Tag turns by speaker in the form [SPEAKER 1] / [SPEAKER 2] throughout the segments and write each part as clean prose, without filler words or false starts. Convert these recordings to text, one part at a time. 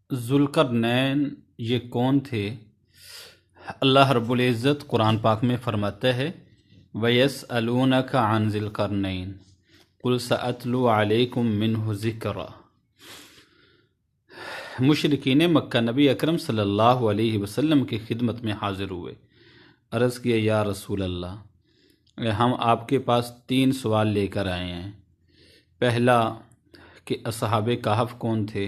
[SPEAKER 1] ذوالقرنین یہ کون تھے؟ اللہ رب العزت قرآن پاک میں فرماتا ہے وَيَسْأَلُونَكَ عَنْ ذِي الْقَرْنَيْنِ قُلْ سَأَتْلُو عَلَيْكُمْ مِنْهُ ذِكْرًا۔ مشرکین مکہ نبی اکرم صلی اللہ علیہ وسلم کی خدمت میں حاضر ہوئے، عرض کیا یا رسول اللہ، ہم آپ کے پاس 3 سوال لے کر آئے ہیں۔ پہلا کہ اصحاب کہف کون تھے،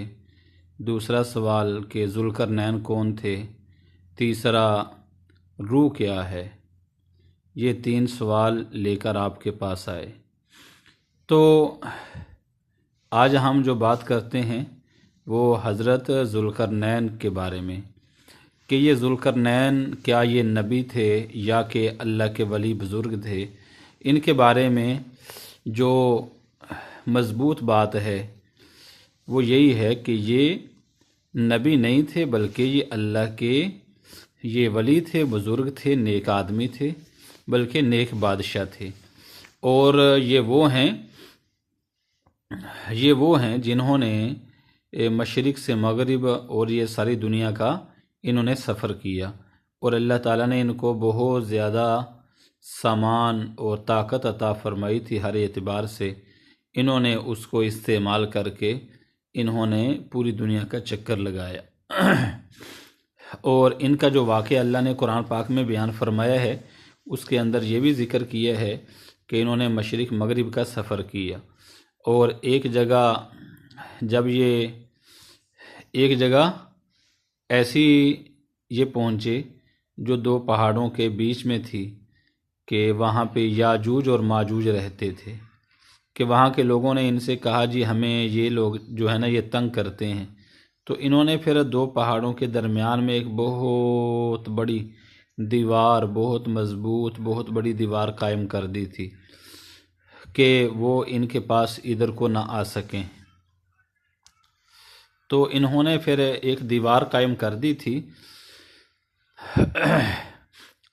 [SPEAKER 1] دوسرا سوال کہ ذوالقرنین کون تھے، تیسرا روح کیا ہے۔ یہ 3 سوال لے کر آپ کے پاس آئے۔ تو آج ہم جو بات کرتے ہیں وہ حضرت ذوالقرنین کے بارے میں کہ یہ ذوالقرنین کیا یہ نبی تھے یا کہ اللہ کے ولی بزرگ تھے۔ ان کے بارے میں جو مضبوط بات ہے وہ یہی ہے کہ یہ نبی نہیں تھے بلکہ یہ اللہ کے یہ ولی تھے، بزرگ تھے، نیک آدمی تھے، بلکہ نیک بادشاہ تھے۔ اور یہ وہ ہیں جنہوں نے مشرق سے مغرب اور یہ ساری دنیا کا انہوں نے سفر کیا، اور اللہ تعالیٰ نے ان کو بہت زیادہ سامان اور طاقت عطا فرمائی تھی ہر اعتبار سے۔ انہوں نے اس کو استعمال کر کے انہوں نے پوری دنیا کا چکر لگایا۔ اور ان کا جو واقعہ اللہ نے قرآن پاک میں بیان فرمایا ہے اس کے اندر یہ بھی ذکر کیا ہے کہ انہوں نے مشرق مغرب کا سفر کیا، اور ایک جگہ ایسی یہ پہنچے جو 2 پہاڑوں کے بیچ میں تھی کہ وہاں پہ یاجوج اور ماجوج رہتے تھے، کہ وہاں کے لوگوں نے ان سے کہا جی ہمیں یہ لوگ جو ہے نا یہ تنگ کرتے ہیں۔ تو انہوں نے پھر 2 پہاڑوں کے درمیان میں ایک بہت بڑی دیوار، بہت مضبوط، بہت بڑی دیوار قائم کر دی تھی کہ وہ ان کے پاس ادھر کو نہ آ سکیں۔ تو انہوں نے پھر ایک دیوار قائم کر دی تھی،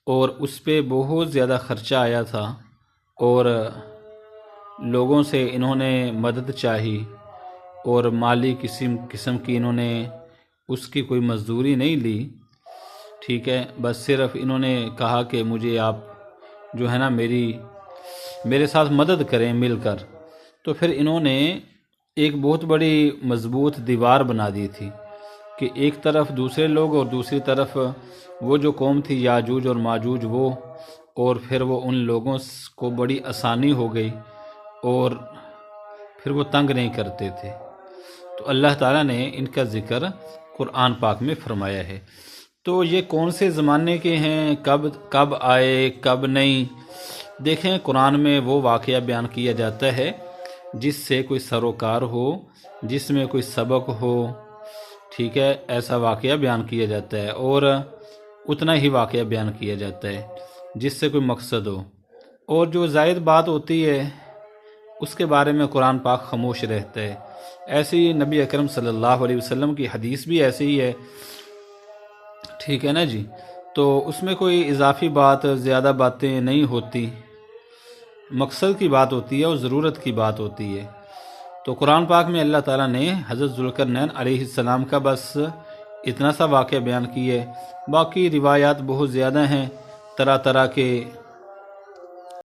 [SPEAKER 1] اور اس پہ بہت زیادہ خرچہ آیا تھا، اور لوگوں سے انہوں نے مدد چاہی، اور مالی قسم کی انہوں نے اس کی کوئی مزدوری نہیں لی، ٹھیک ہے، بس صرف انہوں نے کہا کہ مجھے آپ جو ہے نا میرے ساتھ مدد کریں مل کر۔ تو پھر انہوں نے ایک بہت بڑی مضبوط دیوار بنا دی تھی کہ ایک طرف دوسرے لوگ اور دوسری طرف وہ جو قوم تھی یاجوج اور ماجوج وہ، اور پھر وہ ان لوگوں کو بڑی آسانی ہو گئی اور پھر وہ تنگ نہیں کرتے تھے۔ تو اللہ تعالیٰ نے ان کا ذکر قرآن پاک میں فرمایا ہے۔ تو یہ کون سے زمانے کے ہیں، کب آئے کب نہیں؟ دیکھیں قرآن میں وہ واقعہ بیان کیا جاتا ہے جس سے کوئی سروکار ہو، جس میں کوئی سبق ہو، ٹھیک ہے، ایسا واقعہ بیان کیا جاتا ہے، اور اتنا ہی واقعہ بیان کیا جاتا ہے جس سے کوئی مقصد ہو، اور جو زائد بات ہوتی ہے اس کے بارے میں قرآن پاک خاموش رہتا ہے۔ ایسے ہی نبی اکرم صلی اللہ علیہ وسلم کی حدیث بھی ایسے ہی ہے، ٹھیک ہے نا جی۔ تو اس میں کوئی اضافی بات، زیادہ باتیں نہیں ہوتی، مقصد کی بات ہوتی ہے اور ضرورت کی بات ہوتی ہے۔ تو قرآن پاک میں اللہ تعالیٰ نے حضرت ذوالقرنین علیہ السلام کا بس اتنا سا واقعہ بیان کیے، باقی روایات بہت زیادہ ہیں، طرح طرح کے